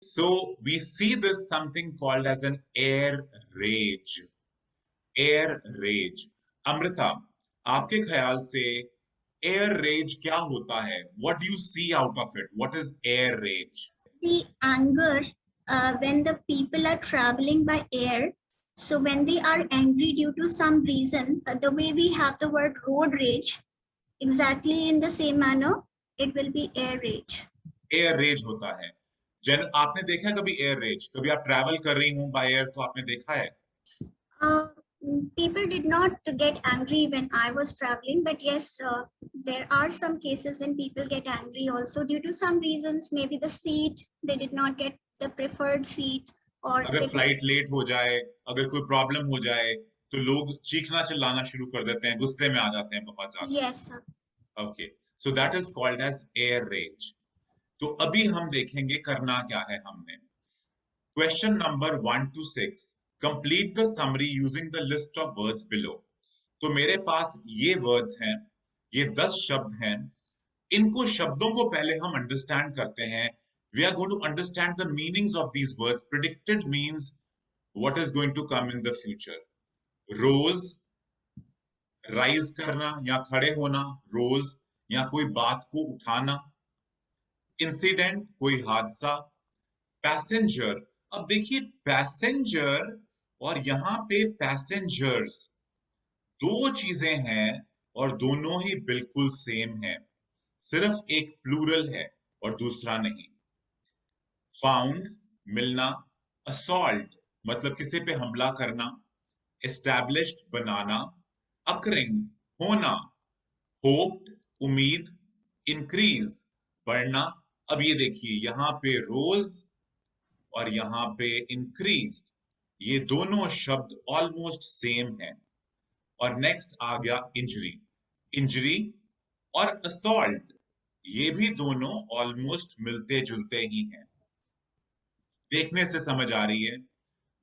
So we see this something called as an air rage. Air rage. Amrita, आपके ख्याल से air raise क्या होता है? What do you see out of it? What is air rage? The anger when the people are traveling by air. So when they are angry due to some reason, the way we have the word road rage, exactly in the same manner, it will be air rage. Air rage होता है। जन आपने देखा है कभी air raise? कभी आप travel कर रही हूँ बाय एयर तो आपने देखा है? Uh, People did not get angry when I was traveling, but yes, there are some cases when people get angry also due to some reasons. Maybe the seat, they did not get the preferred seat, or अगर flight late हो जाए, अगर कोई problem हो जाए, तो लोग चीखना चिल्लाना शुरू कर देते हैं, गुस्से में आ जाते हैं बहुत ज्यादा। yes, sir. Okay, so that is called as air rage. तो अभी हम देखेंगे करना क्या है हमने। Question number 1 to 6, complete the summary using the list of words below. तो मेरे पास ये वर्ड्स हैं, ये 10 शब्द हैं। इनको शब्दों को पहले हम अंडरस्टैंड करते हैं। We are going to understand the meanings of these words. Predicted means what is going to come in the future. Rose, rise करना या खड़े होना, रोज, या कोई बात को उठाना। इंसिडेंट, कोई हादसा। पैसेंजर, अब देखिए पैसेंजर और यहां पे पैसेंजर्स, दो चीजें हैं और दोनों ही बिल्कुल सेम हैं, सिर्फ एक प्लूरल है और दूसरा नहीं। फाउंड, मिलना। असॉल्ट मतलब किसी पे हमला करना। एस्टैब्लिश्ड, बनाना। अकरिंग, होना। होप्ड, उम्मीद। इंक्रीज, बढ़ना। अब ये देखिए यहां पे रोज और यहां पे इंक्रीज, ये दोनों शब्द ऑलमोस्ट सेम हैं। और नेक्स्ट आ गया इंजरी। इंजरी और असॉल्ट, ये भी दोनों ऑलमोस्ट मिलते जुलते ही हैं। देखने से समझ आ रही है,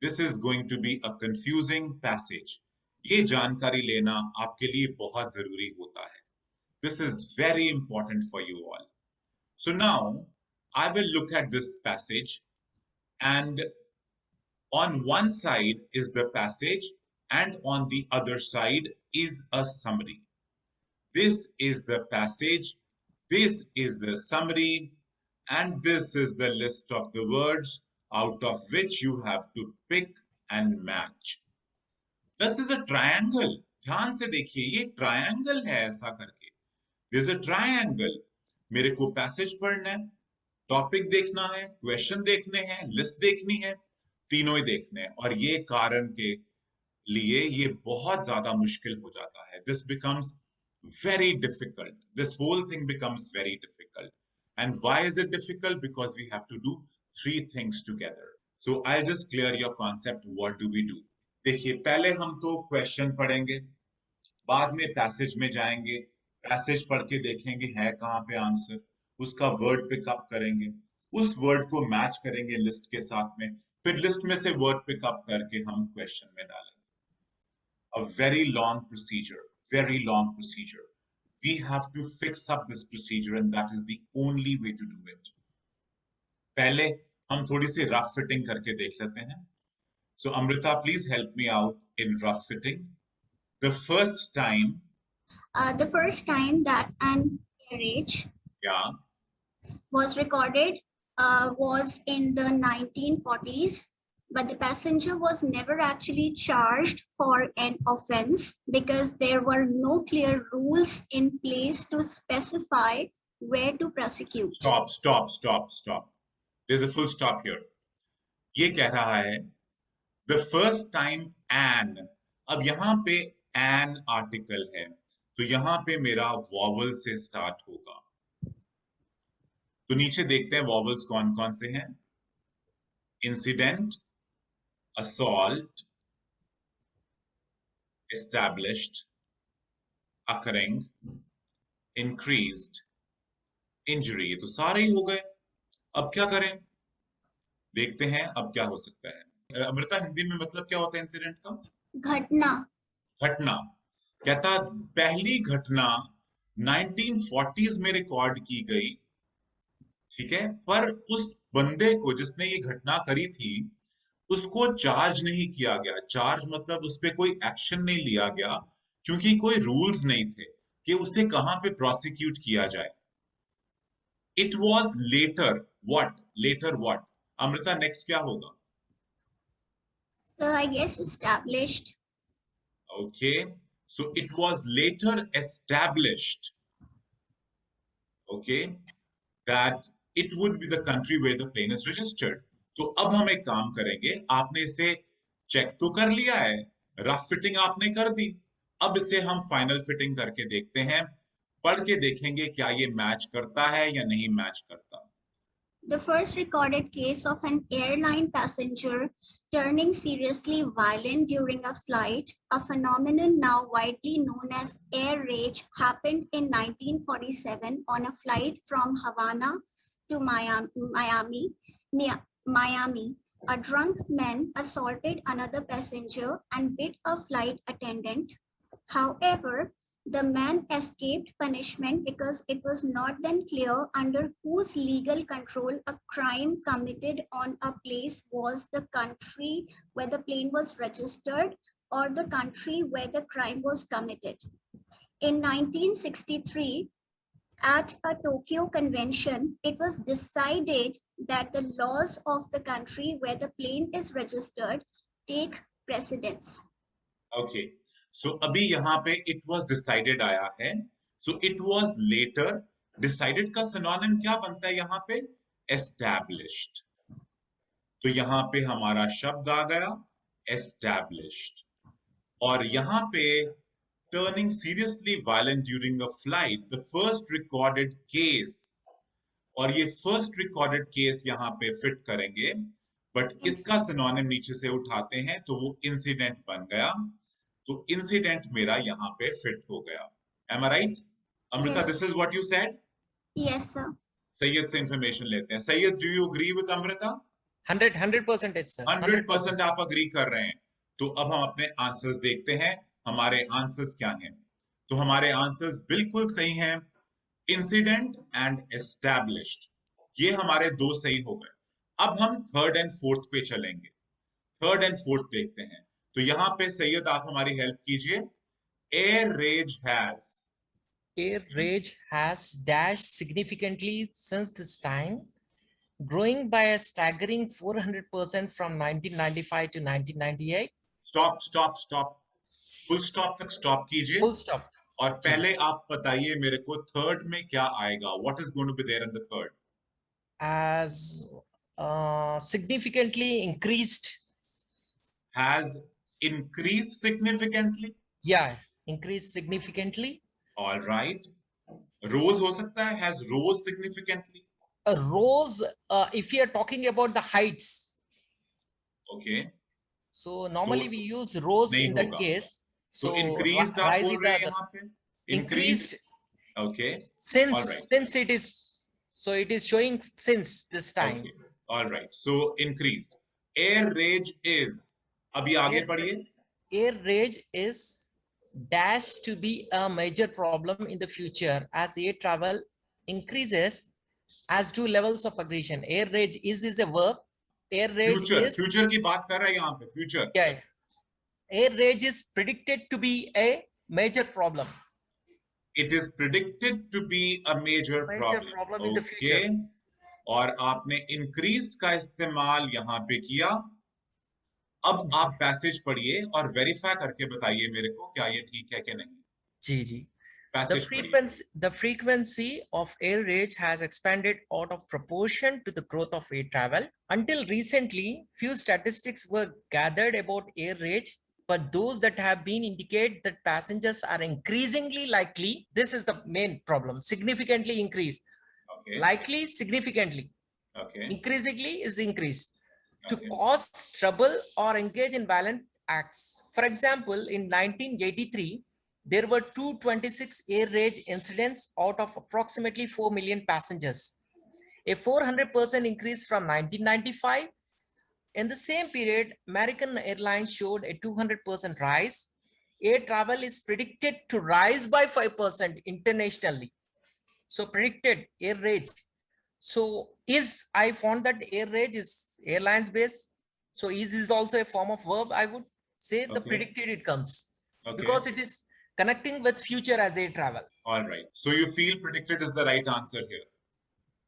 this is going to be a confusing passage. ये जानकारी लेना आपके लिए बहुत जरूरी होता है। This is very important for you all. So now I will look at this passage, and on one side is the passage and on the other side is a summary. This is the passage, this is the summary, and this is the list of the words out of which you have to pick and match. This is a triangle. ध्यान से देखिए, ये triangle है ऐसा करके। There's a triangle. मेरे को passage पढ़ना है, टॉपिक देखना है, क्वेश्चन देखने हैं, लिस्ट देखनी है, तीनों ही देखने हैं। और ये कारण के लिए ये बहुत ज्यादा मुश्किल हो जाता है। This becomes very difficult, this whole thing becomes very difficult. And why is it difficult? Because we have to do three things together. So I just clear your concept, what do we do. देखिए पहले हम तो question पढ़ेंगे, बाद में passage में जाएंगे, passage पढ़ के देखेंगे है कहाँ पे आंसर, उसका वर्ड पिकअप करेंगे, उस वर्ड को मैच करेंगे लिस्ट के साथ में, फिर लिस्ट में से वर्ड पिकअप करके हम क्वेश्चन में डालेंगे। A very long procedure, very long procedure. We have to fix up this procedure and that is the only way to do it. पहले हम थोड़ी सी रफ फिटिंग करके देख लेते हैं। So Amrita, please help me out in rough fitting. The first time that an marriage yeah, was recorded was in the 1940s, but the passenger was never actually charged for an offense because there were no clear rules in place to specify where to prosecute. stop. There's a full stop here. ये कह रहा है the first time an, अब यहां पे an article है, तो यहां पे मेरा वॉवल से स्टार्ट होगा। तो नीचे देखते हैं वॉवल्स कौन कौन से हैं। Incident, assault, established, occurring, increased, injury. तो सारे ही हो गए। अब क्या करें? देखते हैं अब क्या हो सकता है। अमृता, हिंदी में मतलब क्या होता है इंसिडेंट का? घटना। घटना। कहता पहली घटना 1940s में रिकॉर्ड की गई ठीक है, पर उस बंदे को जिसने ये घटना करी थी उसको चार्ज नहीं किया गया। चार्ज मतलब उस पर कोई एक्शन नहीं लिया गया क्योंकि कोई रूल्स नहीं थे कि उसे कहां पे प्रोसिक्यूट किया जाए। It was letter what, letter what, Amrita next क्या होगा? So I guess established. Okay, so it was later established, okay, that it would be the country where the plane is registered. तो अब हम एक काम करेंगे, आपने इसे चेक तो कर लिया है, रफ फिटिंग आपने कर दी, अब इसे हम फाइनल फिटिंग करके देखते हैं, पढ़ के देखेंगे क्या ये मैच करता है या नहीं मैच करता। The first recorded case of an airline passenger turning seriously violent during a flight, a phenomenon now widely known as air rage, happened in 1947 on a flight from Havana to Miami. A drunk man assaulted another passenger and bit a flight attendant. However, the man escaped punishment because it was not then clear under whose legal control a crime committed on a place was, the country where the plane was registered or the country where the crime was committed. In 1963, at a Tokyo convention, it was decided that the laws of the country where the plane is registered take precedence. Okay, so अभी यहाँ पे it was decided आया है, so it was later decided का synonym क्या बनता है यहाँ पे? Established. तो यहाँ पे हमारा शब्द आ गया established, और यहाँ पे turning seriously violent during a flight, the first recorded case, और ये फर्स्ट रिकॉर्डेड केस यहाँ पे फिट करेंगे, बट Yes. इसका सिनोनिम नीचे से उठाते हैं तो वो इंसिडेंट बन गया, तो इंसिडेंट मेरा यहाँ पे फिट हो गया। Am I right Amrita? Yes. This is what you said. Yes, sir. Syed से इंफॉर्मेशन लेते हैं। Syed, do you agree with Amrita? 100% sir, 100% आप अग्री कर रहे हैं। तो अब हम अपने आंसर्स देखते हैं, हमारे आंसर्स क्या हैं। तो हमारे आंसर्स बिल्कुल सही हैं, इंसिडेंट एंड एस्टैब्लिश्ड, ये हमारे दो सही हो गए। अब हम थर्ड एंड फोर्थ पे चलेंगे, थर्ड एंड फोर्थ देखते हैं। तो यहाँ पे सैयद आप हमारी हेल्प कीजिए। Air rage has, air rage has dashed significantly since this time, growing by a staggering 400% from 1995 to 1998. Stop stop stop, full stop तक स्टॉप कीजिए, Full stop. और पहले आप बताइए मेरे को थर्ड में क्या आएगा, what is going to be there in the third? As significantly increased. Has increased significantly. Yeah, increased significantly. All right. Rose हो सकता है, has rose significantly. A rose, if you are talking about the heights. Okay. So normally we use rose नहीं in that होगा। case. So increased आप rise बोल is रहे हैं the यहाँ पे? increased Okay. since, All right. since it is, so it is showing since this time. Okay. All right. So increased. Air rage is. अभी आगे Air- पढ़िए। Air rage is dashed to be a major problem in the future as air travel increases, as do levels of aggression. Air rage is a verb. Air rage Future, is, future की बात कर रहे हैं यहाँ पे, future. yeah, air rage is predicted to be a major problem. It is predicted to be a major problem in the future. Okay. और आपने increased का इस्तेमाल यहाँ पे किया। अब आप पैसेज पढ़िए और वेरीफाई करके बताइए मेरे को क्या ये ठीक है कि नहीं। जी जी। The passage frequency, the frequency of air rage has expanded out of proportion to the growth of air travel. Until recently, few statistics were gathered about air rage, but those that have been indicate that passengers are increasingly likely. This is the main problem. Significantly increase. Okay. Likely, significantly. Okay. Increasingly is increase. To Okay. cause trouble or engage in violent acts. For example, in 1983, there were 226 air rage incidents out of approximately 4 million passengers, a 400% increase from 1995. In the same period, American Airlines showed a 200% rise. Air travel is predicted to rise by 5% internationally. So predicted air rage So I found that air rage is airlines based. So is also a form of verb. I would say the Okay. predicted it comes Okay. because it is connecting with future as air travel. All right. So you feel predicted is the right answer here.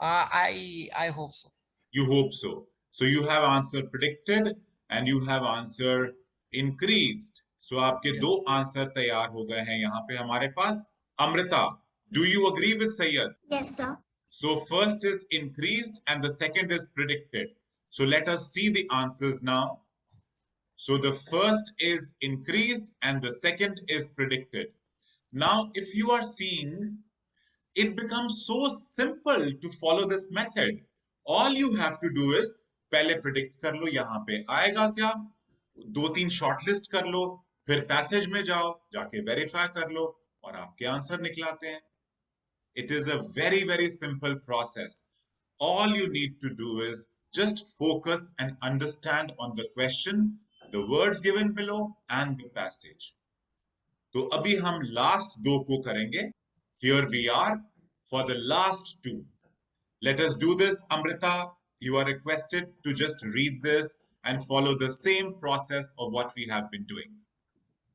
I hope so. You hope so. So you have answer predicted and you have answer increased. So आपके दो answer तैयार हो गए हैं यहाँ पे हमारे पास. Amrita, do you agree with Sayyad? Yes, sir. So first is increased and the second is predicted. So let us see the answers now. So the first is increased and the second is predicted. Now, if you are seeing, it becomes so simple to follow this method. All you have to do is पहले predict कर लो यहाँ पे आएगा क्या, दो तीन shortlist कर लो, फिर passage में जाओ, जाके verify कर लो और आपके आंसर निकलाते हैं. It is a very, very simple process. All you need to do is just focus and understand on the question, the words given below, and the passage. तो अभी हम last दो को करेंगे. Here we are for the last two. Let us do this. Amrita, you are requested to just read this and follow the same process of what we have been doing.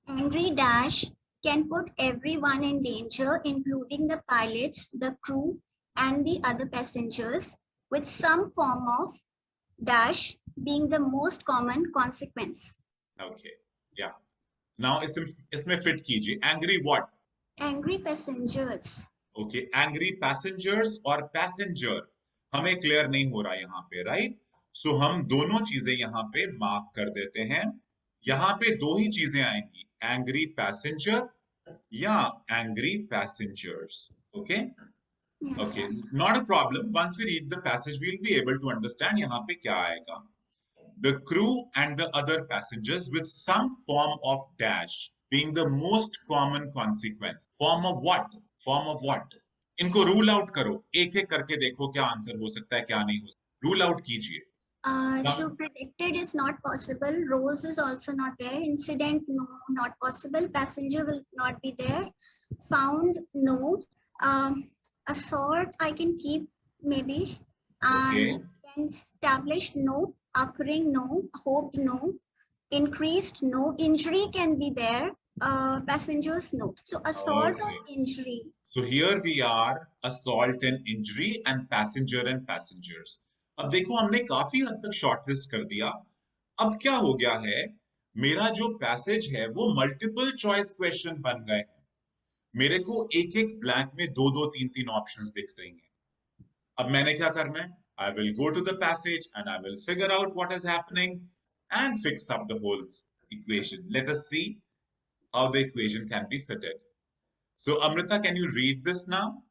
Angry dash can put everyone in danger, including the pilots, the crew, and the other passengers, with some form of dash being the most common consequence. Okay, yeah. Now इसमें fit कीजिए. Angry what? Angry passengers. Okay, angry passengers और passenger हमें clear नहीं हो रहा यहाँ पे, right? सो हम दोनों चीजें यहाँ पे मार्क कर देते हैं. यहाँ पे दो ही चीजें आएंगी, एंग्री पैसेंजर या angry passengers. Okay Yes, okay, sir. Not a problem. Once we read the passage we will be able to understand यहाँ पे क्या आएगा. The crew and the other passengers with some form of dash being the most common consequence. Form of what? Form of what? इनको rule out करो, एक एक करके देखो क्या आंसर हो सकता है क्या नहीं हो सकता. रूल आउट कीजिए. So predicted is not possible. Rose is also not there. Incident, no, not possible. Passenger will not be there. Found, no. Assault, I can keep maybe. Okay. And then established, no. Occurring, no. Hoped, no. Increased, no. Injury can be there. Passengers, no. So assault or Okay. injury. So here we are, assault and injury and passenger and passengers. अब देखो हमने काफी हद तक shortlist कर दिया. अब क्या हो गया है, मेरा जो पैसेज है वो मल्टीपल चॉइस क्वेश्चन बन गए हैं. मेरे को एक एक ब्लैंक में दो दो तीन तीन ऑप्शंस दिख रही हैं. अब मैंने क्या करना है, I will go to the passage and I will figure out what is happening and fix up the whole equation. Let us see how the equation can be fitted. So Amrita, can you read this now?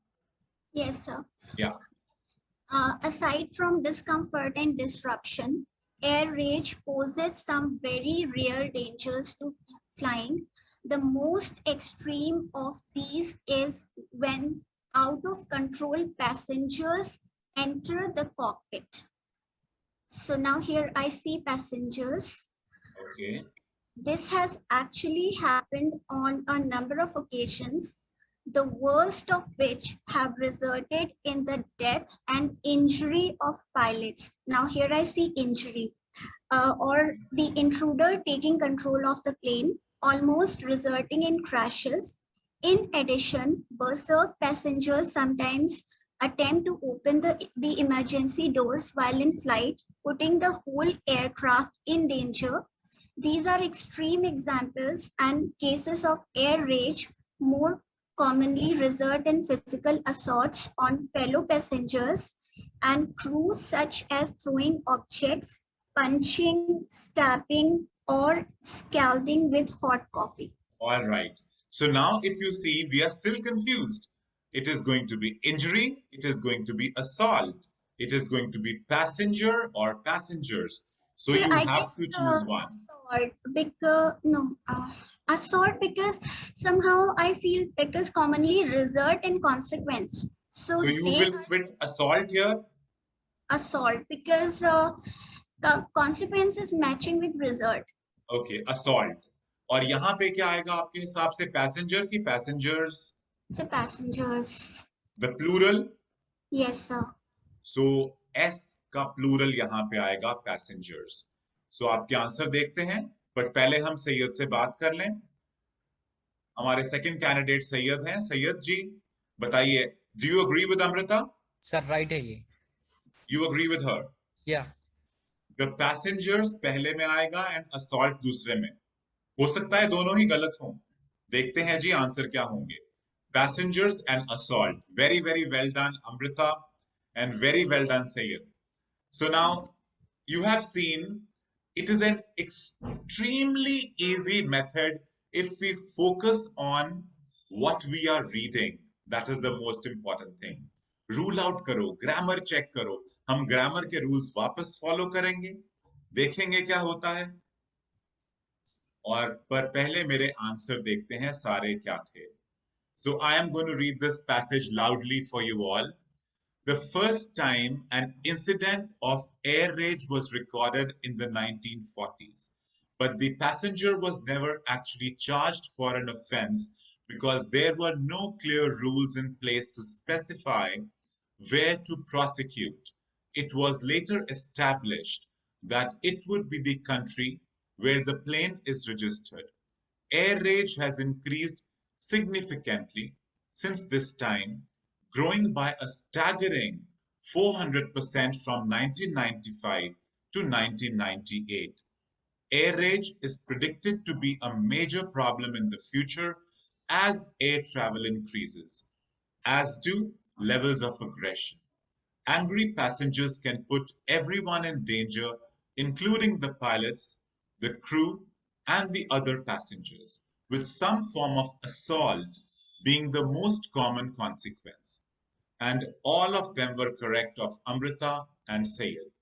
Yes, sir. Yeah. Aside from discomfort and disruption, air rage poses some very real dangers to flying. The most extreme of these is when out of control passengers enter the cockpit. So now here I see passengers. Okay. This has actually happened on a number of occasions, the worst of which have resulted in the death and injury of pilots. Now here I see injury or the intruder taking control of the plane, almost resulting in crashes. In addition, berserk passengers sometimes attempt to open the emergency doors while in flight, putting the whole aircraft in danger. These are extreme examples, and cases of air rage more commonly result in physical assaults on fellow passengers and crew, such as throwing objects, punching, stabbing, or scalding with hot coffee. All right. So now if you see, we are still confused. It is going to be injury, it is going to be assault, it is going to be passenger or passengers. So Sir, you I have guess, to choose one. Assault, because no, assault, because somehow I feel because commonly result in consequence. So So you they will fit assault here. assault because consequence is matching with result. Okay, assault. और यहाँ पे क्या आएगा आपके हिसाब से, passenger की passengers, So passengers. the plural. Yes, sir. So S का प्लूरल यहां पे आएगा पैसेंजर्स. सो आपके आंसर देखते हैं, बट पहले हम सैयद से बात कर लें. हमारे सेकंड कैंडिडेट सैयद हैं. सैयद जी बताइए, do you agree with Amrita? Sir right है ये. You agree with her? या द पैसेंजर्स पहले में आएगा एंड असॉल्ट दूसरे में. हो सकता है दोनों ही गलत हों. देखते हैं जी आंसर क्या होंगे. Passengers and assault. Very very well done Amrita and very well done Syed. So now you have seen it is an extremely easy method if we focus on what we are reading. That is the most important thing. Rule out करो, grammar check करो. हम grammar के rules वापस follow करेंगे, देखेंगे क्या होता है. और पर पहले मेरे आंसर देखते हैं सारे क्या थे. So I am going to read this passage loudly for you all. The first time an incident of air rage was recorded in the 1940s, but the passenger was never actually charged for an offense because there were no clear rules in place to specify where to prosecute. It was later established that it would be the country where the plane is registered. Air rage has increased significantly since this time, growing by a staggering 400% from 1995 to 1998. Air rage is predicted to be a major problem in the future as air travel increases, as do levels of aggression. Angry passengers can put everyone in danger, including the pilots, the crew, and the other passengers, with some form of assault being the most common consequence. And all of them were correct of Amrita and Sayed.